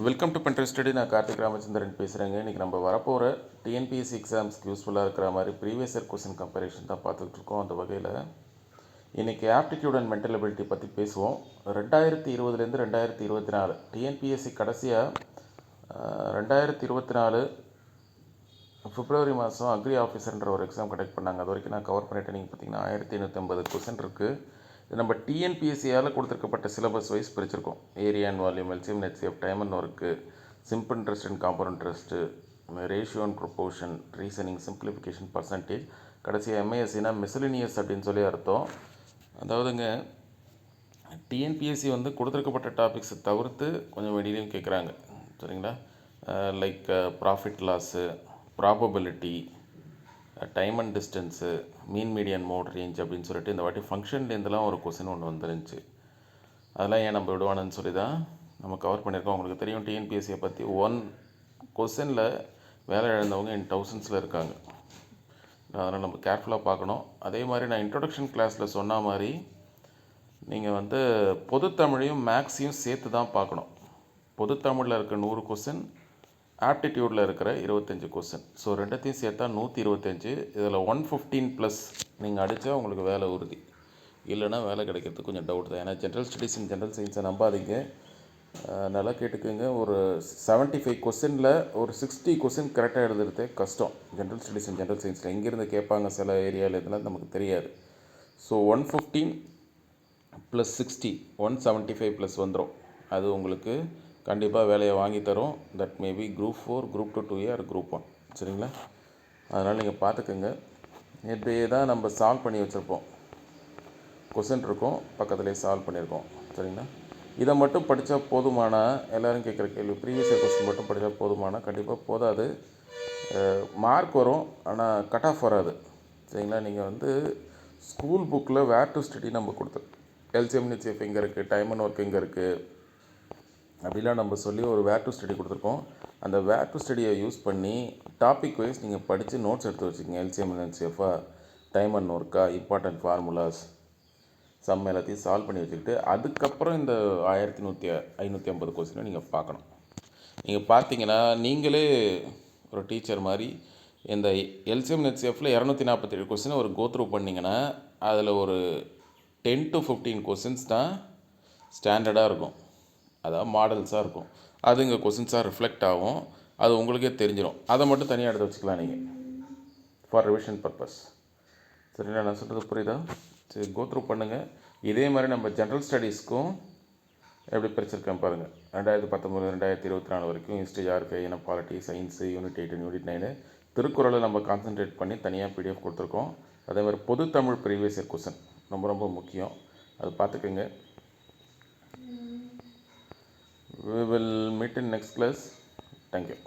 Welcome to பென்ட்ரெஸ்ட் study. நான் கார்த்திக் ராமச்சந்திரன் பேசுகிறேங்க. இன்றைக்கி நம்ம வரப்போகிற டிஎன்பிஎஸ்சி எக்ஸாம்ஸ்க்கு யூஸ்ஃபுல்லாக இருக்கிற மாதிரி ப்ரீவியஸ் இயர் கொஸ்டின் கம்பேரிஷன் தான் பார்த்துக்கிட்டு இருக்கோம். அந்த வகையில் இன்றைக்கி ஆப்டிடியூட் அண்ட் மென்டல் எபிலிட்டி பற்றி பேசுவோம். 2020 2024 டிஎன்பிஎஸ்சி கடைசியாக 2024 பிப்ரவரி மாதம் அக்ரி ஆஃபீஸர்ன்ற ஒரு எக்ஸாம் கண்டக்ட் பண்ணாங்க. அது வரைக்கும் நான் கவர் பண்ணிட்டேன். நீங்கள் பார்த்தீங்கன்னா 1550 கொஸ்டின் இருக்குது. இது நம்ம டிஎன்பிஎஸ்சியால் கொடுத்துருக்கப்பட்ட சிலபஸ் வைஸ் பிரிச்சிருக்கோம். Area and volume, LCM, HCF, time and work, simple interest and compound interest, ratio and proportion, reasoning, simplification, percentage, கடைசியாக எம்ஏஎஸ்சினா மிஸ்லினியஸ் அப்படின்னு சொல்லி அர்த்தம். அதாவதுங்க டிஎன்பிஎஸ்சி கொடுத்துருக்கப்பட்ட டாபிக்ஸை தவிர்த்து கொஞ்சம் வெளியிலையும் கேட்குறாங்க. சரிங்களா? Like profit loss, probability, time and distance, mean median mode range அப்படின்னு சொல்லிட்டு இந்த வாட்டி ஃபங்க்ஷன்லேருந்துலாம் ஒரு கொஸ்டின் ஒன்று வந்துருந்துச்சு. அதெல்லாம் ஏன் நம்ம விடுவானு சொல்லி தான் நம்ம கவர் பண்ணியிருக்கோம். உங்களுக்கு தெரியும் டிஎன்பிஎஸ்சியை பற்றி ஒன் கொஸ்டினில் வேலை இழந்தவங்க இன் தௌசண்ட்ஸில் இருக்காங்க. அதனால் நம்ம கேர்ஃபுல்லாக பார்க்கணும். அதே மாதிரி நான் இன்ட்ரொடக்ஷன் கிளாஸில் சொன்ன மாதிரி நீங்கள் பொதுத்தமிழையும் மேக்ஸையும் சேர்த்து தான் பார்க்கணும். பொதுத்தமிழில் இருக்க 100 கொஸ்டின், ஆப்டிடியூடில் இருக்கிற 25 கொஸ்டின். ஸோ ரெண்டத்தையும் சேர்த்தா 125. இதில் 115 ப்ளஸ் நீங்கள் அடித்தா உங்களுக்கு வேலை உறுதி. இல்லைனா வேலை கிடைக்கிறதுக்கு கொஞ்சம் டவுட் தான். ஏன்னா ஜென்ரல் ஸ்டடீஸ் அண்ட் ஜென்ரல் சயின்ஸை நம்பாதீங்க. நல்லா கேட்டுக்கோங்க. ஒரு 75 கொஸ்டினில் ஒரு 60 கொஸ்டின் கரெக்டாக எழுதுறதே கஷ்டம். ஜென்ரல் ஸ்டடீஸ் அண்ட் ஜென்ரல் சயின்ஸில் எங்கேருந்து கேட்பாங்க சில ஏரியாவில் இதெல்லாம் நமக்கு தெரியாது. ஸோ 115 ப்ளஸ் 60 175 ப்ளஸ் வந்துடும். அது உங்களுக்கு கண்டிப்பாக வேலையை வாங்கி தரும். That maybe group 4, group 2 2A or group 1. சரிங்களா? அதனால் நீங்கள் பார்த்துக்கோங்க. இப்படியே தான் நம்ம சால்வ் பண்ணி வச்சுருப்போம். கொஸ்டின் இருக்கும், பக்கத்துலேயே சால்வ் பண்ணியிருக்கோம். சரிங்களா? இதை மட்டும் படித்தா போதுமானா, எல்லோரும் கேட்குற கேள்வி, ப்ரீவியஸ் இயர் கொஸ்டின் மட்டும் படித்தா போதுமானா கண்டிப்பாக போதாது. மார்க் வரும், ஆனால் கட் ஆஃப் வராது. சரிங்களா? நீங்கள் ஸ்கூல் புக்கில் வேர் டு ஸ்டடி நம்ம கொடுத்தோம். எல்சிஎம், ஹெச்சிஎஃப் எங்கே இருக்குது, டைம் அண்ட் ஒர்க் எங்கே இருக்குது அப்படிலாம் நம்ம சொல்லி ஒரு வேர் டு ஸ்டடி கொடுத்துருக்கோம். அந்த வேர் டு ஸ்டடியை யூஸ் பண்ணி டாபிக் வைஸ் நீங்கள் படித்து நோட்ஸ் எடுத்து வச்சுக்கோங்க. எல்சிஎம், ஹெச்சிஎஃபா, டைம் அண்ட் ஒர்க்கா, இம்பார்ட்டன்ட் ஃபார்முலாஸ், சம் எல்லாத்தையும் சால்வ் பண்ணி வச்சுக்கிட்டு அதுக்கப்புறம் இந்த 1550 கொஸ்டினை நீங்கள் பார்க்கணும். நீங்கள் பார்த்தீங்கன்னா நீங்களே ஒரு டீச்சர் மாதிரி இந்த எல்சிஎம், ஹெச்சிஎஃப்பில் 247 கொஸ்டினை ஒரு கோத்ரூ பண்ணிங்கன்னா அதில் ஒரு 10 to 15 கொஸ்டின்ஸ் தான் ஸ்டாண்டர்டாக இருக்கும். அதாவது மாடல்ஸாக இருக்கும். அது இங்கே கொஸ்டின்ஸாக ரிஃப்ளெக்ட் ஆகும். அது உங்களுக்கே தெரிஞ்சிடும். அதை மட்டும் தனியாக எடுத்து வச்சுக்கலாம் நீங்கள் ஃபார் ரிவிஷன் பர்பஸ். சரிங்களா? நான் சொல்கிறது புரியுதா? சரி, கோத்ரூ பண்ணுங்கள். இதே மாதிரி நம்ம ஜென்ரல் ஸ்டடீஸ்க்கும் எப்படி பிரிச்சிருக்கேன் பாருங்கள். 2019 2024 வரைக்கும் ஹிஸ்ட்ரி, ஜியாகிரஃபி, இனபாலிட்டி, சயின்ஸு, யூனிட் 8, யூனிட் 9, திருக்குறளை நம்ம கான்சன்ட்ரேட் பண்ணி தனியாக பிடிஎஃப் கொடுத்துருக்கோம். அதே மாதிரி பொது தமிழ் ப்ரீவியஸ் இயர் கொஸ்டின் ரொம்ப ரொம்ப முக்கியம். அது பார்த்துக்கோங்க. We will meet in next class. Thank you.